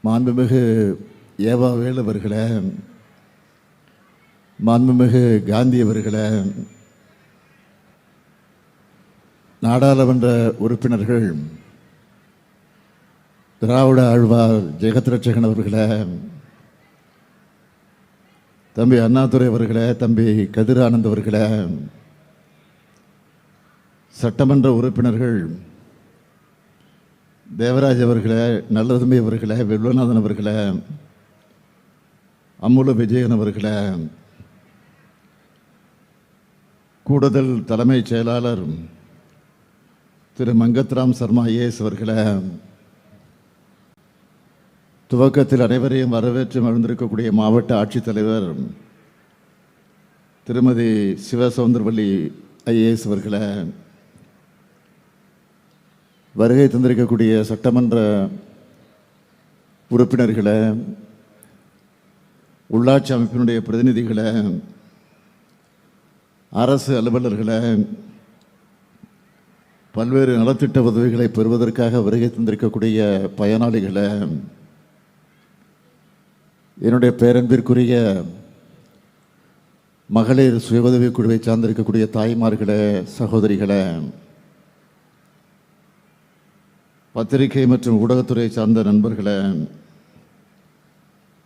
மாண்புமிகு ஏவா வேலு அவர்களே, மாண்புமிகு காந்தி அவர்களே, நாடாளுமன்ற உறுப்பினர்கள் திராவிட ஆழ்வார் ஜெகத்ரட்சகன் அவர்களே, தம்பி அண்ணாதுரை அவர்களே, தம்பி கதிர் ஆனந்த் அவர்களே, சட்டமன்ற உறுப்பினர்கள் தேவராஜ் அவர்களே, நல்லதம்பி அவர்களே, வில்வநாதன் அவர்களே, அம்முல விஜயன் அவர்களே, கூடுதல் தலைமைச் செயலாளர் திரு மங்கத்ராம் சர்மா ஐஏஎஸ் அவர்களே, துவக்கத்தில் அனைவரையும் வரவேற்று மகிழ்ந்திருக்கக்கூடிய மாவட்ட ஆட்சித்தலைவர் திருமதி சிவசவுந்தரவல்லி ஐஏஎஸ் அவர்களே, வருகை தந்திருக்கக்கூடிய சட்டமன்ற உறுப்பினர்களே, உள்ளாட்சி அமைப்பினுடைய பிரதிநிதிகளே, அரசு அலுவலர்களே, பல்வேறு நலத்திட்ட உதவிகளை பெறுவதற்காக வருகை தந்திருக்கக்கூடிய பயனாளிகளே, என்னுடைய பேரன்பிற்குரிய மகளிர் சுய உதவிக் குழுவை சார்ந்திருக்கக்கூடிய தாய்மார்களே, சகோதரிகளே, பத்திரிகை மற்றும் ஊடகத்துறை சார்ந்த நண்பர்களே,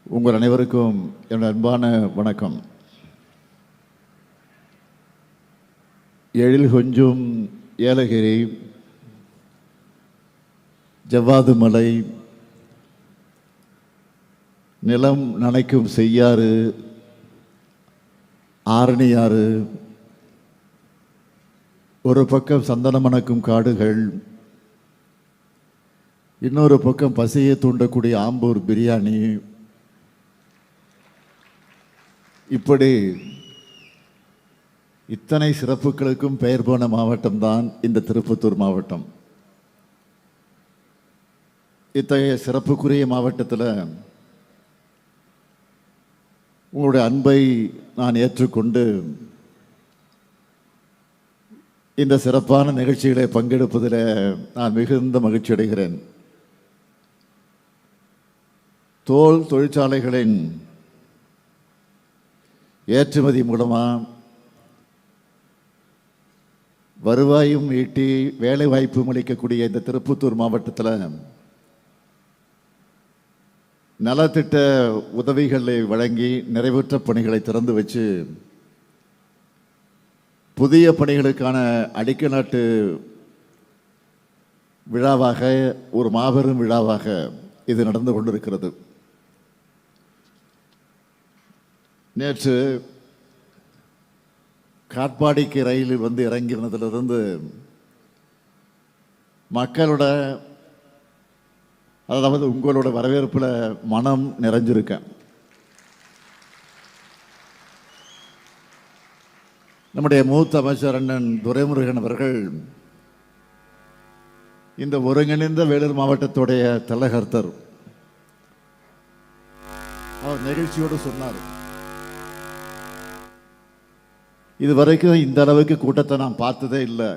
உங்கள் அனைவருக்கும் என்னுடைய அன்பான வணக்கம். எழில் கொஞ்சும் ஏலகிரி, ஜவ்வாது மலை, நிலம் நனைக்கும் செய்யாறு, ஆரணியாறு, ஒரு பக்கம் சந்தன மணக்கும் காடுகள், இன்னொரு பக்கம் பசியை தூண்டக்கூடிய ஆம்பூர் பிரியாணி, இப்படி இத்தனை சிறப்புகளுக்கும் பெயர் போன மாவட்டம்தான் இந்த திருப்பத்தூர் மாவட்டம். இத்தகைய சிறப்புக்குரிய மாவட்டத்தில் உங்களுடைய அன்பை நான் ஏற்றுக்கொண்டு இந்த சிறப்பான நிகழ்ச்சிகளை பங்கெடுப்பதில் நான் மிகுந்த மகிழ்ச்சி அடைகிறேன். தோல் தொழிற்சாலைகளின் ஏற்றுமதி மூலமாக வருவாயும் ஈட்டி வேலை வாய்ப்பும் அளிக்கக்கூடிய இந்த திருப்பத்தூர் மாவட்டத்தில் நலத்திட்ட உதவிகளை வழங்கி நிறைவேற்ற பணிகளை திறந்து வச்சு புதிய பணிகளுக்கான அடிக்கல் நாட்டு விழாவாக, ஒரு மாபெரும் விழாவாக இது நடந்து கொண்டிருக்கிறது. நேற்று காட்பாடிக்கு ரயிலில் வந்து இறங்கினதிலிருந்து மக்களோட, அதாவது உங்களோட வரவேற்பில் மனம் நிறைஞ்சிருக்கேன். நம்முடைய மூத்த அமைச்சர் அண்ணன் துரைமுருகன் அவர்கள் இந்த ஒருங்கிணைந்த வேலூர் மாவட்டத்துடைய தலைகர்த்தர், அவர் நிகழ்ச்சியோடு சொன்னார், இதுவரைக்கும் இந்த அளவுக்கு கூட்டத்தை நான் பார்த்ததே இல்லை.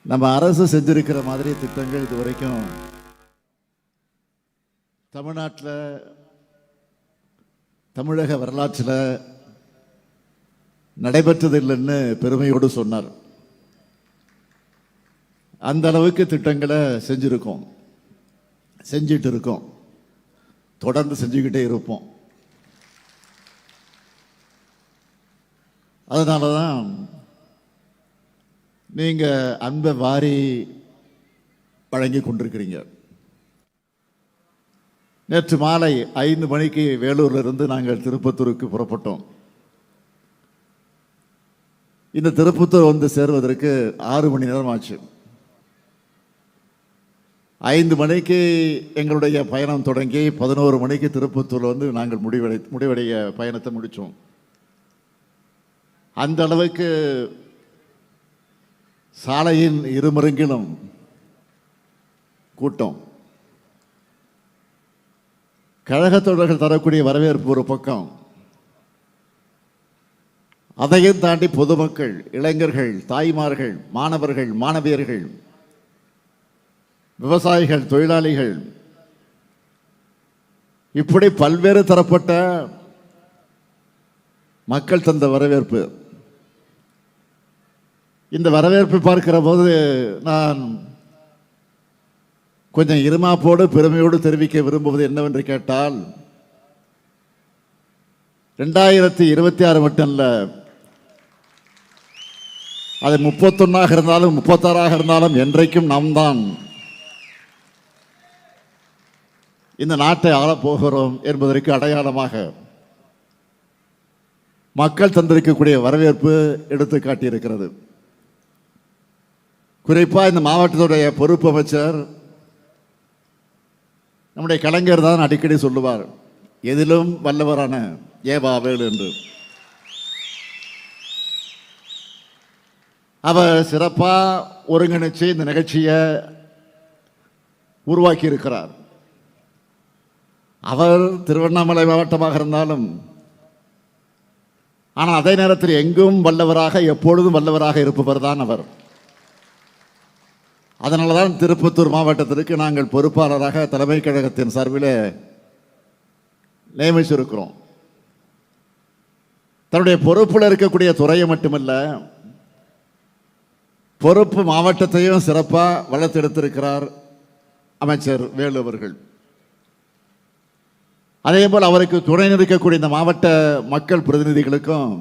நம்ம அரசு செஞ்சிருக்கிற மாதிரி திட்டங்கள் இதுவரைக்கும் தமிழ்நாட்டில், தமிழக வரலாற்றில் நடைபெற்றதில்லைன்னு பெருமையோடு சொன்னார். அந்த அளவுக்கு திட்டங்களை செஞ்சிருக்கோம், செஞ்சிட்டு இருக்கோம், தொடர்ந்து செஞ்சுக்கிட்டே இருப்போம். அதனால தான் நீங்கள் அன்பை வாரி வழங்கி கொண்டிருக்கிறீங்க. நேற்று மாலை 5 மணிக்கு வேலூரிலிருந்து நாங்கள் திருப்பத்தூருக்கு புறப்பட்டோம். இந்த திருப்பத்தூர் வந்து சேருவதற்கு 6 மணி நேரம் ஆச்சு. 5 மணிக்கு எங்களுடைய பயணம் தொடங்கி 11 மணிக்கு திருப்பத்தூரில் வந்து நாங்கள் முடிவடைய பயணத்தை முடித்தோம். அந்த அளவுக்கு சாலையின் இருமருங்கிலும் கூட்டம். கழகத்தோழர்கள் தரக்கூடிய வரவேற்பு ஒரு பக்கம், அதையும் தாண்டி பொதுமக்கள், இளைஞர்கள், தாய்மார்கள், மாணவர்கள், மாணவியர்கள் விவசாயிகள், தொழிலாளிகள், இப்படி பல்வேறு தரப்பட்ட மக்கள் தந்த வரவேற்பு. இந்த வரவேற்பை பார்க்கிற போது நான் கொஞ்சம் இருமாப்போடு பெருமையோடு தெரிவிக்க விரும்புவது என்னவென்று கேட்டால், 2026 மட்டும் இல்லை, அது 31 இருந்தாலும் 36 இருந்தாலும் என்றைக்கும் நாம் தான் இந்த நாட்டை ஆளப்போகிறோம் என்பதற்கு அடையாளமாக மக்கள் தந்திருக்கக்கூடிய வரவேற்பு எடுத்து காட்டியிருக்கிறது. குறிப்பாக இந்த மாவட்டத்துடைய பொறுப்பு அமைச்சர் நம்முடைய கலைஞர் தான் அடிக்கடி சொல்லுவார், எதிலும் வல்லவரான ஏவாவேல் என்று. அவர் சிறப்பாக ஒருங்கிணைச்சு இந்த நிகழ்ச்சியை உருவாக்கி இருக்கிறார். அவர் திருவண்ணாமலை மாவட்டமாக இருந்தாலும், ஆனால் அதே நேரத்தில் எங்கும் வல்லவராக, எப்பொழுதும் வல்லவராக இருப்பவர் தான் அவர். அதனால தான் திருப்பத்தூர் மாவட்டத்திற்கு நாங்கள் பொறுப்பாளராக தலைமை கழகத்தின் சார்பில் நியமிச்சிருக்கிறோம். தன்னுடைய பொறுப்பில் இருக்கக்கூடிய துறையை மட்டுமல்ல, பொறுப்பு மாவட்டத்தையும் சிறப்பாக வளர்த்தெடுத்திருக்கிறார் அமைச்சர் வேலு அவர்கள். அதேபோல் அவருக்கு துணை நிற்கக்கூடிய இந்த மாவட்ட மக்கள் பிரதிநிதிகளுக்கும்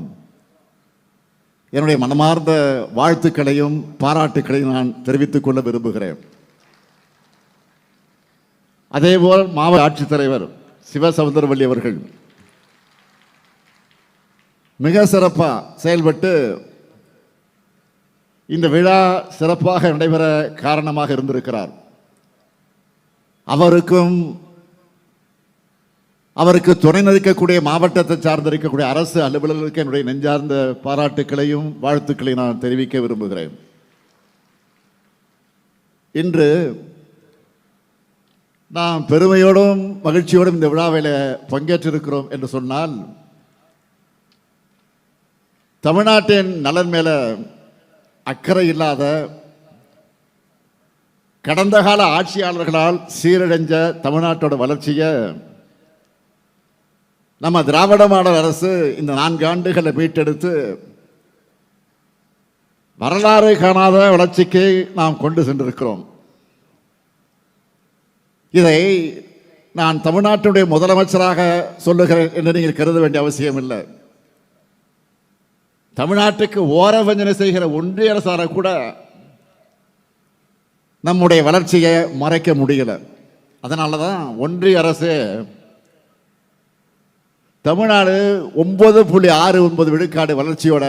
என்னுடைய மனமார்ந்த வாழ்த்துக்களையும் பாராட்டுக்களையும் நான் தெரிவித்துக் கொள்ள விரும்புகிறேன். அதேபோல் மாவட்ட ஆட்சித்தலைவர் சிவசவுந்தரவல்லி அவர்கள் மிக சிறப்பாக செயல்பட்டு இந்த விழா சிறப்பாக நடைபெற காரணமாக இருந்திருக்கிறார். அவருக்கு துணை நிற்கக்கூடிய மாவட்டத்தை சார்ந்திருக்கக்கூடிய அரசு அலுவலர்களுக்கு என்னுடைய நெஞ்சார்ந்த பாராட்டுக்களையும் வாழ்த்துக்களையும் நான் தெரிவிக்க விரும்புகிறேன். இன்று நாம் பெருமையோடும் மகிழ்ச்சியோடும் இந்த விழாவில் பங்கேற்றிருக்கிறோம் என்று சொன்னால், தமிழ்நாட்டின் நலன் மேல அக்கறை இல்லாத கடந்த கால ஆட்சியாளர்களால் சீரடைஞ்ச தமிழ்நாட்டோட வளர்ச்சியை நம்ம திராவிட மாடல் அரசு இந்த 4 ஆண்டுகளை மீட்டெடுத்து வரலாறு காணாத வளர்ச்சிக்கு நாம் கொண்டு சென்றிருக்கிறோம். இதை நான் தமிழ்நாட்டுடைய முதலமைச்சராக சொல்லுகிறேன் என்று நீங்கள் கருத வேண்டிய அவசியம் இல்லை. தமிழ்நாட்டுக்கு ஓரவஞ்சனை செய்கிற ஒன்றிய அரசார கூட நம்முடைய வளர்ச்சியை மறைக்க முடியல. அதனால தான் ஒன்றிய அரசு தமிழ்நாடு 9.69 விழுக்காடு வளர்ச்சியோட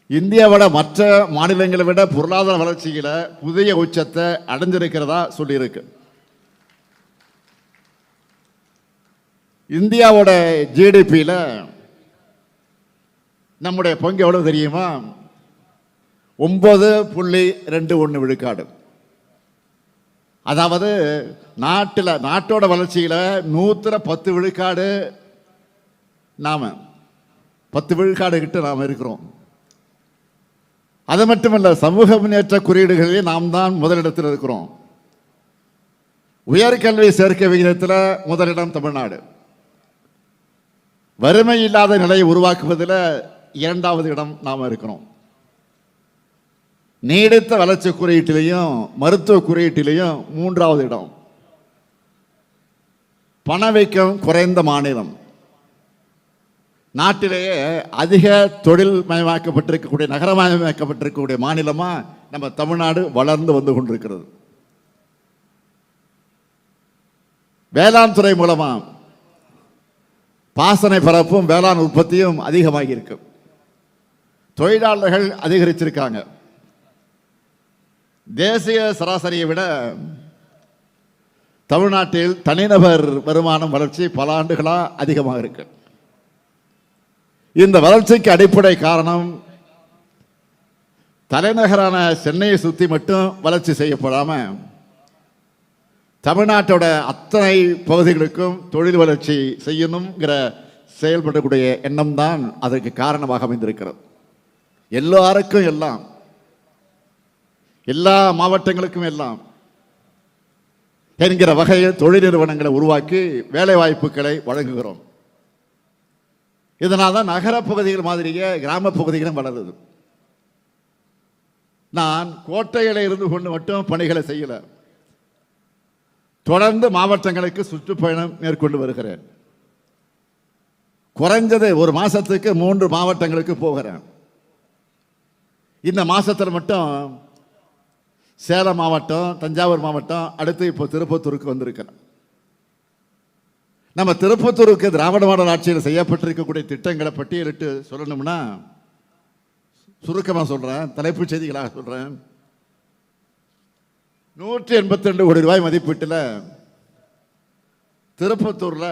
இந்தியாவோட மற்ற மாநிலங்களை விட பொருளாதார வளர்ச்சியில புதிய உச்சத்தை அடைஞ்சிருக்கிறதா சொல்லியிருக்கு. இந்தியாவோட ஜிடிபியில் நம்முடைய பங்கு எவ்வளவு தெரியுமா? 9.21 விழுக்காடு. அதாவது நாட்டோட வளர்ச்சியில் 110 விழுக்காடு நாம 10 விழுக்காடு கிட்ட நாம் இருக்கிறோம். அது மட்டுமல்ல, சமூக முன்னேற்ற குறியீடுகளிலே நாம் தான் முதலிடத்தில் இருக்கிறோம். உயர்கல்வி சேர்க்கை விகிதத்தில் முதலிடம் தமிழ்நாடு. வறுமை இல்லாத நிலையை உருவாக்குவதில் 2வது இடம் நாம் இருக்கிறோம். நீடித்த வளர்ச்சி குறியீட்டிலையும் மருத்துவ குறியீட்டிலையும் 3வது இடம். பணவீக்கம் குறைந்த மாநிலம். நாட்டிலேயே அதிக தொழில் மயமாக்கப்பட்டிருக்கக்கூடிய, நகரமயமாக்கப்பட்டிருக்கக்கூடிய மாநிலமா நம்ம தமிழ்நாடு வளர்ந்து வந்து கொண்டிருக்கிறது. வேளாண் துறை மூலமா பாசனை பரப்பும் வேளாண் உற்பத்தியும் அதிகமாகி இருக்கு. தொழிலாளர்கள் அதிகரிச்சிருக்காங்க. தேசிய சராசரியை விட தமிழ்நாட்டில் தனிநபர் வருமானம் வளர்ச்சி பல ஆண்டுகளாக அதிகமாக இருக்கு. இந்த வளர்ச்சிக்கு அடிப்படை காரணம் தலைநகரான சென்னையை சுற்றி மட்டும் வளர்ச்சி செய்யப்படாம தமிழ்நாட்டோட அத்தனை பகுதிகளுக்கும் தொழில் வளர்ச்சி செய்யணுங்கிற செயல்படக்கூடிய எண்ணம் தான் அதற்கு காரணமாக அமைந்திருக்கிறது. எல்லாருக்கும் எல்லாம், எல்லா மாவட்டங்களுக்கும் எல்லாம் என்கிற வகையில் தொழில் நிறுவனங்களை உருவாக்கி வேலை வாய்ப்புகளை வழங்குகிறோம். இதனால் தான் நகர பகுதிகள் மாதிரியே கிராம பகுதிகளும் வளருது. நான் கோட்டையில இருந்து கொண்டு மட்டும் பணிகளை செய்யல, தொடர்ந்து மாவட்டங்களுக்கு சுற்றுப்பயணம் மேற்கொண்டு வருகிறேன். குறைஞ்சது ஒரு மாசத்துக்கு 3 மாவட்டங்களுக்கு போகிறேன். இந்த மாசத்தில் மட்டும் சேலம் மாவட்டம், தஞ்சாவூர் மாவட்டம், அடுத்து இப்போ திருப்பத்தூருக்கு வந்திருக்கிறேன். நம்ம திருப்பத்தூருக்கு திராவிட மாடல் ஆட்சியில் செய்யப்பட்டிருக்கக்கூடிய திட்டங்களை பட்டியலிட்டு சொல்லணும்னா சுருக்கமாக சொல்றேன், தலைப்புச் செய்திகளாக சொல்றேன். 182 கோடி ரூபாய் மதிப்பீட்டில் திருப்பத்தூர்ல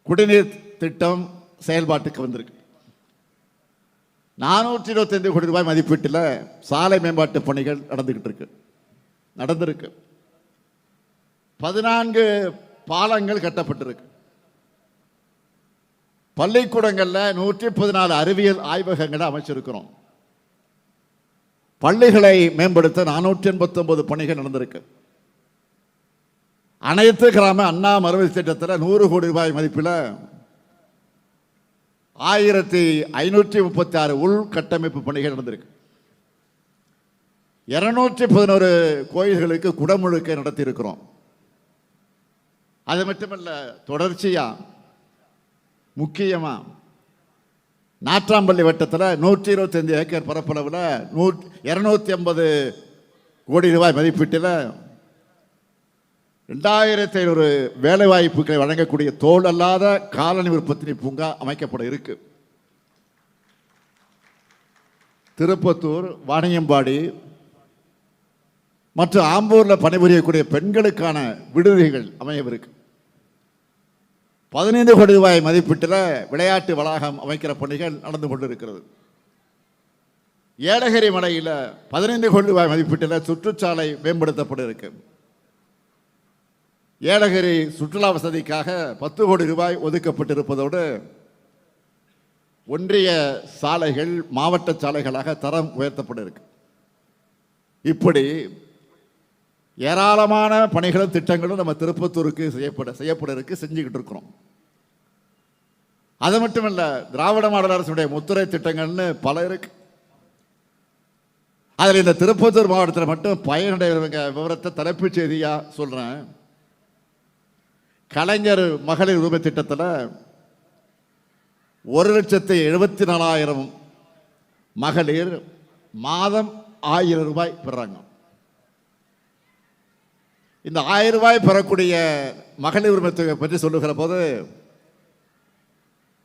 குடிநீர் திட்டம் செயல்பாட்டுக்கு வந்திருக்கு. 425 கோடி ரூபாய் மதிப்பீட்டில் சாலை மேம்பாட்டு பணிகள் நடந்திருக்கு. 14 பாலங்கள் கட்டப்பட்டிருக்கு. பள்ளிக்கூடங்கள்ல 114 அறிவியல் ஆய்வகங்களை அமைச்சிருக்கிறோம். பள்ளிகளை மேம்படுத்த 489 பணிகள் நடந்திருக்கு. அனைத்து கிராம அண்ணா மறுவழி திட்டத்தில் 100 கோடி ரூபாய் மதிப்பில் 1536 உள்கட்டமைப்பு பணிகள் நடந்திருக்கு. 211 கோயில்களுக்கு குடமுழுக்கை நடத்தி இருக்கிறோம். அது மட்டுமல்ல, தொடர்ச்சியா முக்கியமா நாற்றாம்பள்ளி வட்டத்தில் 125 ஏக்கர் பரப்பளவில் 250 கோடி ரூபாய் மதிப்பீட்டில் 2500 வேலை வாய்ப்புகளை வழங்கக்கூடிய தோல் அல்லாத காலணி உற்பத்தி பூங்கா அமைக்கப்பட இருக்கு. திருப்பத்தூர், வாணியம்பாடி மற்றும் ஆம்பூர்ல பணிபுரியக்கூடிய பெண்களுக்கான விடுதிகள் அமையவிருக்கு. 15 கோடி ரூபாய் மதிப்பீட்டில் விளையாட்டு வளாகம் அமைக்கிற பணிகள் நடந்து கொண்டிருக்கிறது. ஏலகிரி மலையில் 15 கோடி ரூபாய் மதிப்பீட்டில் சுற்றுச்சாலை மேம்படுத்தப்பட இருக்கு. ஏலகிரி சுற்றுலா வசதிக்காக 10 கோடி ரூபாய் ஒதுக்கப்பட்டிருப்பதோடு ஒன்றிய சாலைகள் மாவட்ட சாலைகளாக தரம் உயர்த்தப்பட இருக்கு. இப்படி ஏராளமான பணிகளும் திட்டங்களும் நம்ம திருப்பத்தூருக்கு செய்யப்பட இருக்கு, செஞ்சுக்கிட்டு இருக்கிறோம். அது மட்டுமல்ல, திராவிட மாடல் அரசுடைய முத்துரை திட்டங்கள்னு பல இருக்கு. அதில் இந்த திருப்பத்தூர் மாவட்டத்தில் மட்டும் பயனடைவங்க விவரத்தை தலைப்புச் செய்தியா சொல்றேன். கலைஞர் மகளிர் உரிமை திட்டத்தில் 1,74,000 மகளிர் மாதம் 1000 ரூபாய் பெறாங்க. இந்த 1000 ரூபாய் பெறக்கூடிய மகளிர் உரிமை தொகை பற்றி சொல்லுகிற போது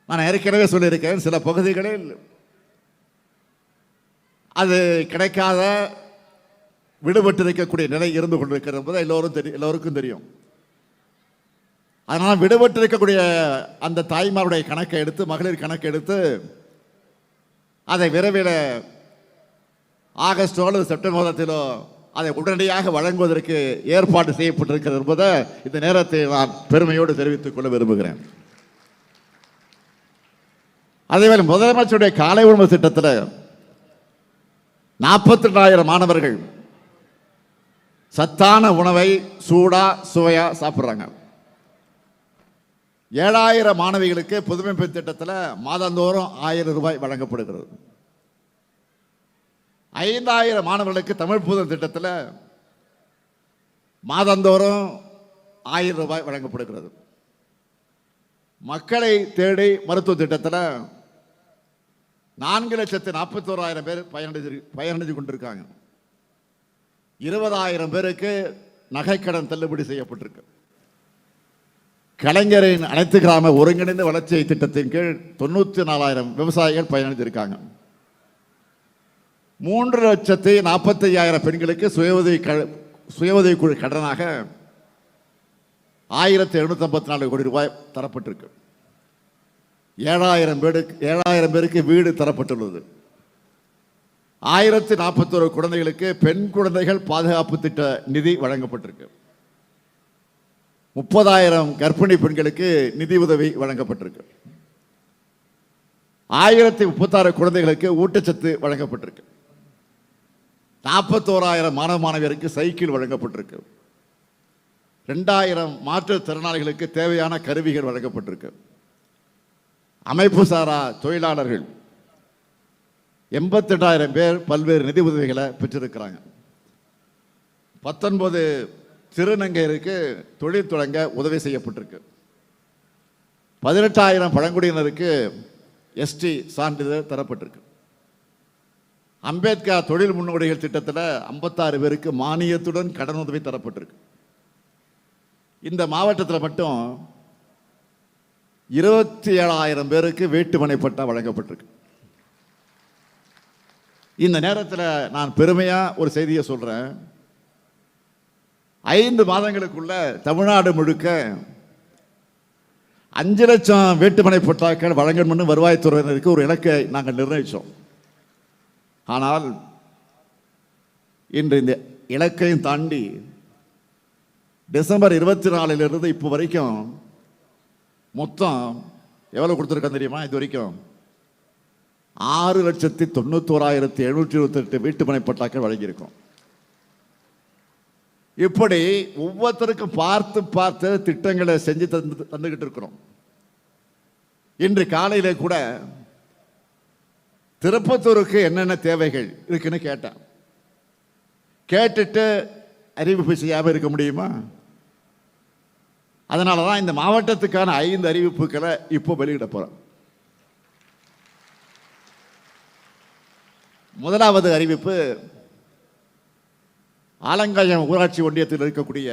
நான் ஏற்கனவே சொல்லியிருக்கேன், சில பகுதிகளில் அது கிடைக்காத விடுபட்டு இருக்கக்கூடிய நிலை இருந்து கொண்டிருக்கிறது என்பதை எல்லோருக்கும் தெரியும். அதனால் விடுபட்டு இருக்கக்கூடிய அந்த தாய்மாருடைய கணக்கை எடுத்து, மகளிர் கணக்கை எடுத்து அதை விரைவில் ஆகஸ்டோ அல்லது செப்டம்பர் மாதத்திலோ அதை உடனடியாக வழங்குவதற்கு ஏற்பாடு செய்யப்பட்டிருக்கிறது என்பதை இந்த நேரத்தில் நான் பெருமையோடு தெரிவித்துக் கொள்ள விரும்புகிறேன். அதேவேளை முதலமைச்சருடைய காலை உணவு திட்டத்தில் 42,000 மாணவர்கள் சத்தான உணவை சூடா சுவையா சாப்பிட்றாங்க. 7,000 மாணவிகளுக்கு புதுமை பெண் திட்டத்தில் மாதந்தோறும் 1000 ரூபாய் வழங்கப்படுகிறது. 5,000 மாணவர்களுக்கு தமிழ் புதன் திட்டத்தில் மாதந்தோறும் 1000 ரூபாய் வழங்கப்படுகிறது. மக்களை தேடி மருத்துவ திட்டத்தில் 4,41,000 பேர் பயனடைந்து கொண்டிருக்காங்க. 20,000 பேருக்கு நகைக்கடன் தள்ளுபடி செய்யப்பட்டிருக்கு. கலைஞரின் அனைத்து கிராம ஒருங்கிணைந்த வளர்ச்சி திட்டத்தின் கீழ் 94,000 விவசாயிகள் பயனடைந்திருக்காங்க. 3,45,000 பெண்களுக்கு சுய உதவி கடனாக 1,754 கோடி ரூபாய் தரப்பட்டிருக்கு. 7,000 பேருக்கு வீடு தரப்பட்டுள்ளது. 1,041 குழந்தைகளுக்கு பெண் குழந்தைகள் பாதுகாப்பு திட்ட நிதி வழங்கப்பட்டிருக்கு. 30,000 கர்ப்பிணி பெண்களுக்கு நிதி உதவி வழங்கப்பட்டிருக்கு. 1,036 குழந்தைகளுக்கு ஊட்டச்சத்து வழங்கப்பட்டிருக்கு. 41,000 மாணவ மாணவியருக்கு சைக்கிள் வழங்கப்பட்டிருக்கு. 2,000 மாற்றுத்திறனாளிகளுக்கு தேவையான கருவிகள் வழங்கப்பட்டிருக்கு. அமைப்பு சாரா தொழிலாளர்கள் 88,000 பேர் பல்வேறு நிதி உதவிகளை பெற்றிருக்கிறாங்க. 19 திருநங்கையருக்கு தொழில் தொடங்க உதவி செய்யப்பட்டிருக்கு. 18,000 பழங்குடியினருக்கு எஸ்டி சான்றிதழ் தரப்பட்டிருக்கு. அம்பேத்கர் தொழில் முன்னோடிகள் திட்டத்தில் 56 பேருக்கு மானியத்துடன் கடனுதவி தரப்பட்டிருக்கு. இந்த மாவட்டத்தில் மட்டும் 27,000 பேருக்கு வீட்டுமனை பட்டா வழங்கப்பட்டிருக்கு. இந்த நேரத்தில் நான் பெருமையாக ஒரு செய்தியை சொல்கிறேன். 5 மாதங்களுக்குள்ள தமிழ்நாடு முழுக்க 5 லட்சம் வீட்டுமனை பட்டாக்கள் வழங்கணும்னு வருவாய்த்துறையினருக்கு ஒரு இலக்கை நாங்கள் நிர்ணயித்தோம். ஆனால் இன்று இந்த இலக்கையும் தாண்டி டிசம்பர் 24 இப்போ வரைக்கும் மொத்தம் எவ்வளவு கொடுத்துருக்கோம் தெரியுமா? இது வரைக்கும் 6,91,728 வீட்டுமனை பட்டாக்கள் வழங்கியிருக்கோம். இப்படி ஒவ்வொருத்தருக்கும் பார்த்து பார்த்து திட்டங்களை செஞ்சு தந்துகிட்டு இருக்கிறோம். இன்று காலையில கூட திருப்பத்தூருக்கு என்னென்ன தேவைகள் இருக்குன்னு கேட்டேன். கேட்டுட்டு அறிவிப்பு செய்யாமல் இருக்க முடியுமா? அதனால தான் இந்த மாவட்டத்துக்கான 5 அறிவிப்புகளை இப்போ வெளியிட போறோம். முதலாவது அறிவிப்பு, ஆலங்காயம் ஊராட்சி ஒன்றியத்தில் இருக்கக்கூடிய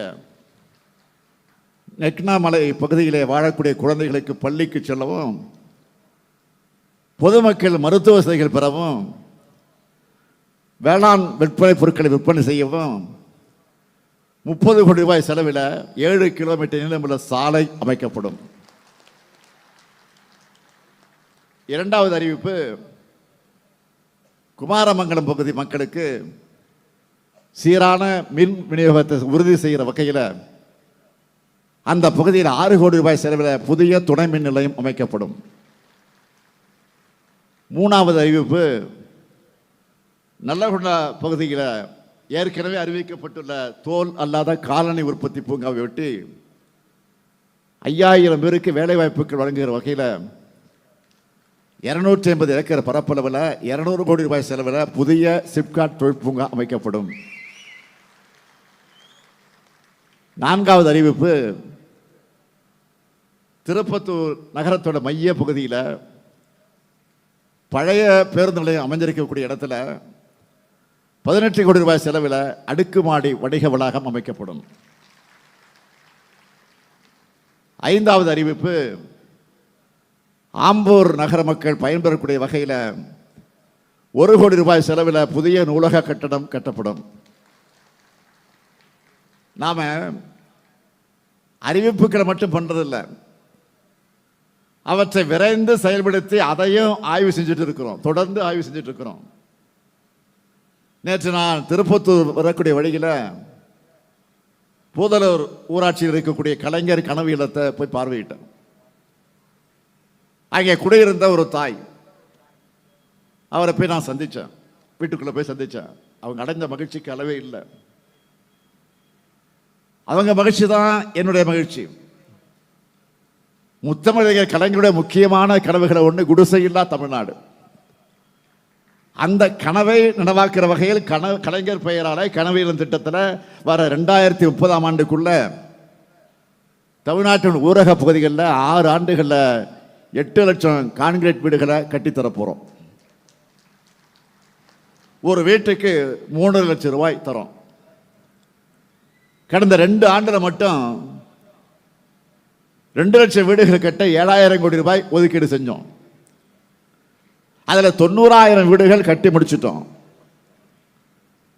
நெக்னாமலை பகுதியிலே வாழக்கூடிய குழந்தைகளுக்கு பள்ளிக்கு செல்லவும், பொதுமக்கள் மருத்துவ வசதிகள் பெறவும், வேளாண் விற்பனை பொருட்களை விற்பனை செய்யவும் 30 கோடி ரூபாய் செலவில் 7 கிலோமீட்டர் நீளமுள்ள சாலை அமைக்கப்படும். இரண்டாவது அறிவிப்பு, குமாரமங்கலம் பகுதி மக்களுக்கு சீரான மின் விநியோகத்தை உறுதி செய்கிற வகையில் அந்த பகுதியில் 6 கோடி ரூபாய் செலவில் புதிய துணை மின் நிலையம் அமைக்கப்படும். மூணாவது அறிவிப்பு, நல்லகுண்டா பகுதியில் ஏற்கனவே அறிவிக்கப்பட்டுள்ள தோல் அல்லாத காலணி உற்பத்தி பூங்காவை ஒட்டி 5,000 பேருக்கு வேலைவாய்ப்புகள் வழங்குகிற வகையில் 250 ஏக்கர் பரப்பளவில் 200 கோடி ரூபாய் செலவில் புதிய சிப்காட் தொழிற்பூங்கா அமைக்கப்படும். நான்காவது அறிவிப்பு, திருப்பத்தூர் நகரத்தோட மைய பகுதியில் பழைய பேருந்து நிலையம் அமைஞ்சிருக்கக்கூடிய இடத்துல 18 கோடி ரூபாய் செலவில் அடுக்குமாடி வணிக வளாகம் அமைக்கப்படும். ஐந்தாவது அறிவிப்பு, ஆம்பூர் நகர மக்கள் பயன்பெறக்கூடிய வகையில் 1 கோடி ரூபாய் செலவில் புதிய நூலக கட்டடம் கட்டப்படும். நாம அறிவிப்புகளை மட்டும் பண்றதில்ல, அவற்றை விரைந்து செயல்படுத்தி அதையும் ஆய்வு செஞ்சுட்டு இருக்கிறோம், தொடர்ந்து ஆய்வு செஞ்சுட்டு இருக்கிறோம். நேற்று நான் திருப்பத்தூர் வரக்கூடிய வழியில் பூதலூர் ஊராட்சியில் இருக்கக்கூடிய கலைஞர் கனவு இல்லத்தை போய் பார்வையிட்டேன். அங்கே குடியிருந்த ஒரு தாய், அவரை போய் நான் சந்தித்தேன், வீட்டுக்குள்ளே போய் சந்தித்தேன். அவங்க அடைந்த மகிழ்ச்சிக்கு அளவே இல்லை. அவங்க மகிழ்ச்சி தான் என்னுடைய மகிழ்ச்சி. முத்தமிழர் கலைஞருடைய முக்கியமான கனவுகளை ஒன்று குடிசையில்லா தமிழ்நாடு. அந்த கனவை நனவாக்குற வகையில் கலைஞர் பெயரால கனவியலும் திட்டத்தில் வர 2030ஆம் ஆண்டுக்குள்ள தமிழ்நாட்டின் ஊரக பகுதிகளில் 6 ஆண்டுகளில் 8 லட்சம் கான்கிரீட் வீடுகளை கட்டித்தரப்போகிறோம். ஒரு வீட்டுக்கு 3 லட்சம் ரூபாய் தரோம். கடந்த 2 ஆண்டில் மட்டும் 2 லட்சம் வீடுகள் கட்ட 7,000 கோடி ரூபாய் ஒதுக்கீடு செஞ்சோம். அதில் 90,000 வீடுகள் கட்டி முடிச்சிட்டோம்.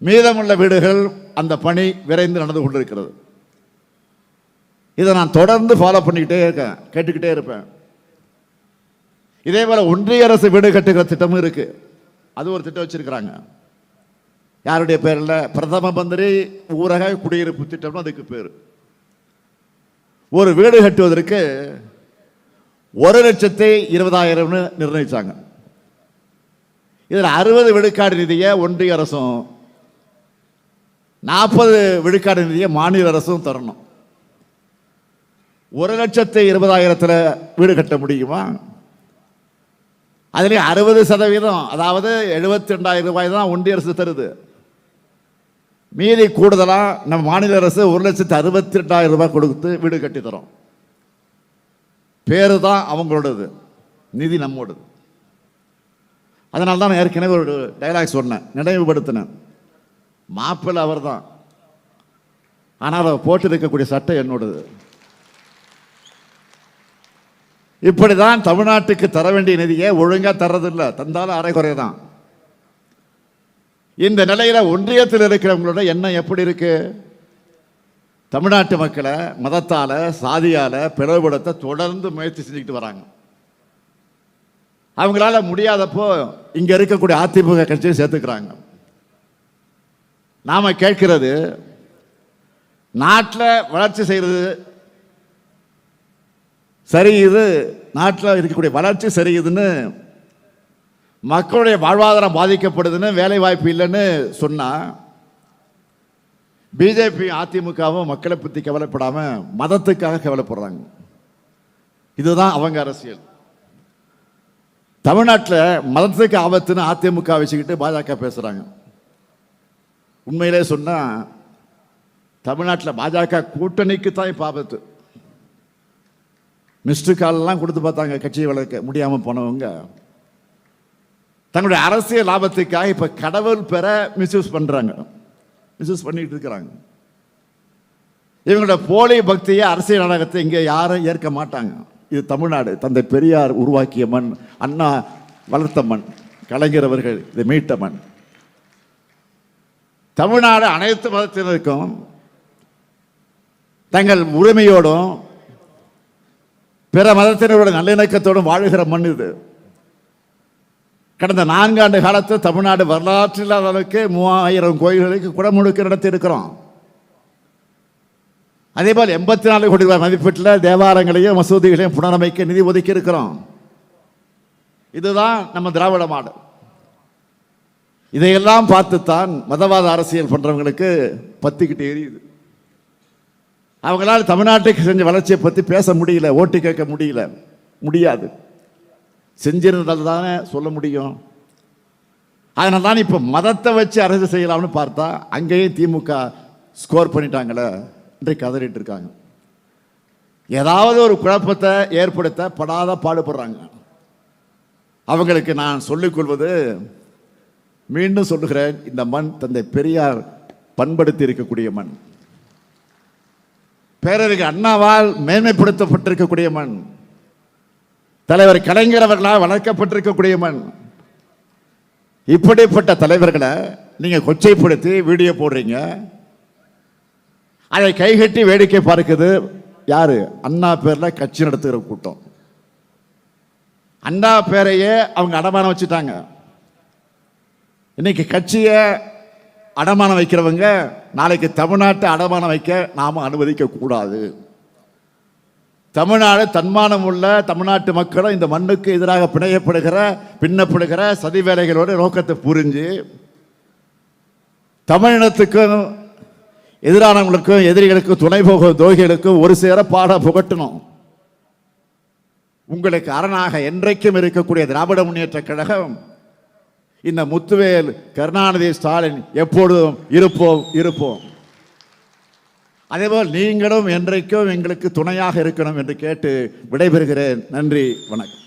மீதமுள்ள வீடுகள் அந்த பணி விரைந்து நடந்து கொண்டிருக்கிறது. இதை நான் தொடர்ந்து ஃபாலோ பண்ணிக்கிட்டே இருக்கேன், கேட்டுக்கிட்டே இருப்பேன். இதே போல ஒன்றிய அரசு வீடு கட்டுகிற திட்டமும் இருக்கு. அது ஒரு திட்டம் வச்சிருக்கிறாங்க. யாருடைய பேரில்? பிரதம மந்திரி ஊரக குடியிருப்பு திட்டம் அதுக்கு பேர். ஒரு வீடு கட்டுவதற்கு 1,20,000 நிர்ணயிச்சாங்க. இதில் 60 விழுக்காடு நிதியை ஒன்றிய அரசும் 40 விழுக்காடு நிதியை மாநில அரசும் தரணும். 1,20,000 வீடு கட்ட முடியுமா? அதுலேயே 60%, அதாவது 72,000 ரூபாய் தான் ஒன்றிய அரசு தருது. மீதி கூடுதலாக நம்ம மாநில அரசு 1,62,000 ரூபாய் கொடுத்து வீடு கட்டி தரோம். பேரு தான் அவங்களோடது, நிதி நம்மோடது. அதனால தான் நான் ஏற்கனவே ஒரு டைலாக் சொன்னேன், நினைவுபடுத்தினேன். மாப்பிள்ளை அவர் தான், ஆனால் அவர் போட்டு இருக்கக்கூடிய சட்டை என்னோடது. இப்படி தான் தமிழ்நாட்டுக்கு தர வேண்டிய நிதியை ஒழுங்காக தர்றதில்லை, தந்தாலும் அரைகுறை தான். இந்த நிலையில் ஒன்றியத்தில் இருக்கிறவங்களோட எண்ணம் எப்படி இருக்கு? தமிழ்நாட்டு மக்களை மதத்தால் சாதியால் பிளவுபடுத்த தொடர்ந்து முயற்சி செஞ்சுக்கிட்டு வராங்க. அவங்களால முடியாதப்போ இங்க இருக்கக்கூடிய அதிமுக கட்சியை சேர்த்துக்கிறாங்க. நாம கேட்கிறது, நாட்டில் வளர்ச்சி செய்யறது சரியுது, நாட்டில் இருக்கக்கூடிய வளர்ச்சி சரியுதுன்னு, மக்களுடைய வாழ்வாதாரம் பாதிக்கப்படுதுன்னு, வேலை வாய்ப்பு இல்லைன்னு சொன்னா, பிஜேபி அதிமுகவும் மக்களை பற்றி கவலைப்படாம மதத்துக்காக கவலைப்படுறாங்க. இதுதான் அவங்க அரசியல். தமிழ்நாட்டில் மதத்துக்கு ஆபத்துன்னு அதிமுக வச்சுக்கிட்டு பாஜக பேசுறாங்க. உண்மையிலே சொன்னா தமிழ்நாட்டில் பாஜக கூட்டணிக்கு தான் இப்போ ஆபத்து. மிஸ்டு கால்லாம் கொடுத்து பார்த்தாங்க கட்சியை வளர்க்க முடியாமல் போனவங்க. தங்களுடைய அரசியல் லாபத்துக்காக இப்போ கடவுள் பெற மிஸ்யூஸ் பண்ணுறாங்க, மிஸ்யூஸ் பண்ணிட்டு இருக்கிறாங்க. இவங்களோட போலி பக்தியை, அரசியல் நாடகத்தை இங்கே யாரும் ஏற்க மாட்டாங்க. இது தமிழ்நாடு, தந்தை பெரியார் உருவாக்கிய மண், அண்ணா வளர்த்த மண், கலைஞர் அவர்கள் இதை மீட்ட மண். தமிழ்நாடு அனைத்து மதத்தினருக்கும் தங்கள் உரிமையோடும் பிற மதத்தினரோட நல்லிணக்கத்தோடும் வாழுகிற மண் இது. கடந்த 4 ஆண்டு காலத்தில் தமிழ்நாடு வரலாற்றில் இல்லாத அளவுக்கு 3000 கோயில்களுக்கு குடமுழுக்கு நடத்தி இருக்கிறோம். அதேபோல் 84 கோடி ரூபாய் மதிப்பீட்டில் தேவாலயங்களையும் மசூதிகளையும் புனரமைக்க நிதி ஒதுக்கி இருக்கிறோம். இதுதான் நம்ம திராவிட மாடல். இதையெல்லாம் பார்த்துத்தான் மதவாத அரசியல் பண்றவங்களுக்கு பத்திக்கிட்டு எரியுது. அவங்களால் தமிழ்நாட்டுக்கு செஞ்ச வளர்ச்சியை பற்றி பேச முடியல, ஓட்டு கேட்க முடியாது. செஞ்சிருந்தது தானே சொல்ல முடியும். அதனால தான் இப்போ மதத்தை வச்சு அரசு செய்யலாம்னு பார்த்தா அங்கேயும் திமுக ஸ்கோர் பண்ணிட்டாங்களே இன்றைக்கு கதறிட்டு இருக்காங்க. ஏதாவது ஒரு குழப்பத்தை ஏற்படுத்த படாத பாடுபடுறாங்க. அவங்களுக்கு நான் சொல்லிக்கொள்வது, மீண்டும் சொல்லுகிறேன், இந்த மண் தந்தை பெரியார் பண்படுத்தி இருக்கக்கூடிய மண், பேரறிஞர் அண்ணாவால் மேன்மைப்படுத்தப்பட்டிருக்கக்கூடிய மண், தலைவர் கலைஞர் அவர்களால் வளர்க்கப்பட்டிருக்கக்கூடிய மண். இப்படிப்பட்ட தலைவர்களை நீங்க கொச்சைப்படுத்தி வீடியோ போடுறீங்க. அதை கைகட்டி வேடிக்கை பார்க்குது யாரு? அண்ணா பேர்ல கட்சி நடத்துகிற கூட்டம். அண்ணா பேரையே அவங்க அடமானம் வச்சுட்டாங்க. இன்னைக்கு கட்சியை அடமானம் வைக்கிறவங்க நாளைக்கு தமிழ்நாட்டை அடமானம் வைக்க நாம அனுமதிக்க கூடாது. தமிழ்நாடு தன்மானம் உள்ள தமிழ்நாட்டு மக்களும் இந்த மண்ணுக்கு எதிராக பின்னப்படுகிற சதி வேலைகளோட நோக்கத்தை புரிஞ்சு தமிழினத்துக்கும் எதிரானவங்களுக்கும் எதிரிகளுக்கும் துணை போகும் துரோகிகளுக்கும் ஒரு சேர பாட புகட்டணும். உங்களுக்கு அரணாக என்றைக்கும் இருக்கக்கூடிய திராவிட முன்னேற்ற கழகம், இந்த முத்துவேல், கருணாநிதி, ஸ்டாலின் எப்பொழுதும் இருப்போம். அதேபோல் நீங்களும் என்றைக்கும் எங்களுக்கு துணையாக இருக்கணும் என்று கேட்டு விடைபெறுகிறேன். நன்றி, வணக்கம்.